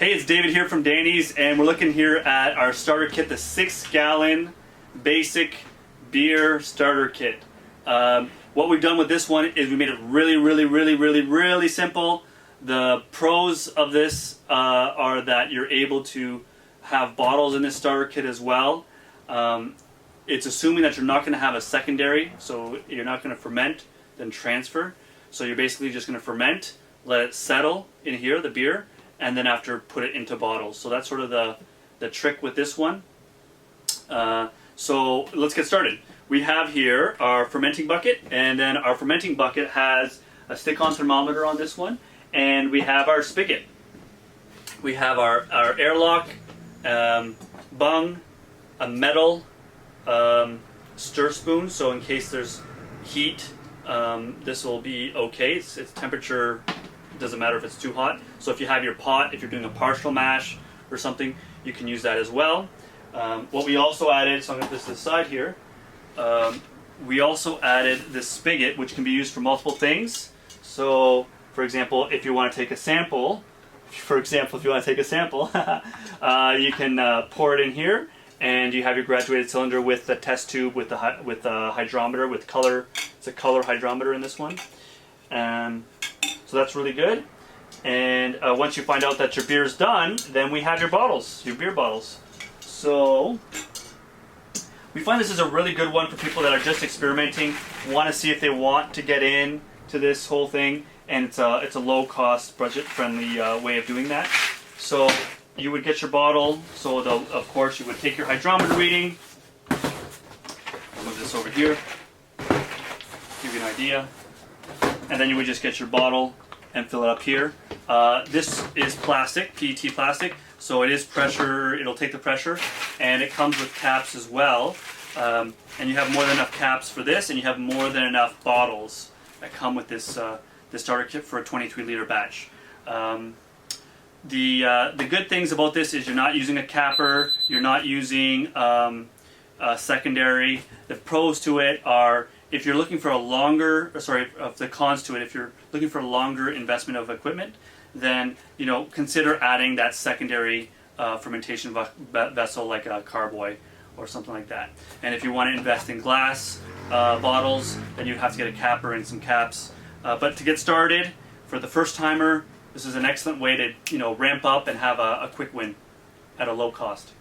Hey, it's David here from Danny's, and we're looking here at our starter kit, the 6-gallon basic beer starter kit. What we've done with this one is we made it really simple. The pros of this are that you're able to have bottles in this starter kit as well. It's assuming that you're not going to have a secondary, so you're not going to ferment, then transfer. So you're basically just going to ferment, let it settle in here, the beer, and then after put it into bottles. So that's sort of the trick with this one. So let's get started. We have here our fermenting bucket, and then our fermenting bucket has a stick-on thermometer on this one, and we have our spigot. We have our airlock, bung, a metal stir spoon, so in case there's heat, this will be okay. Its temperature doesn't matter if it's too hot. So if you have your pot, if you're doing a partial mash or something, you can use that as well. What we also added, so I'm going to put this to the side here, we also added this spigot, which can be used for multiple things. So for example, if you want to take a sample, you can pour it in here, and you have your graduated cylinder with the test tube, with the hydrometer, with color. It's a color hydrometer in this one. So that's really good. And once you find out that your beer is done, then we have your bottles, your beer bottles. So we find this is a really good one for people that are just experimenting, want to see if they want to get in to this whole thing, and it's a low-cost, budget-friendly way of doing that. So you would get your bottle. So of course you would take your hydrometer reading. I'll move this over here, give you an idea, and then you would just get your bottle and fill it up here. This is plastic, PET plastic, so it is pressure, it'll take the pressure, and it comes with caps as well. And you have more than enough caps for this, and you have more than enough bottles that come with this, this starter kit for a 23-liter batch. The good things about this is you're not using a capper, you're not using a secondary. The pros to it are, if you're looking for a longer, the cons to it, if you're looking for a longer investment of equipment, then consider adding that secondary fermentation vessel like a carboy or something like that. And if you want to invest in glass bottles, then you have to get a capper and some caps. But to get started, for the first timer, this is an excellent way to ramp up and have a quick win at a low cost.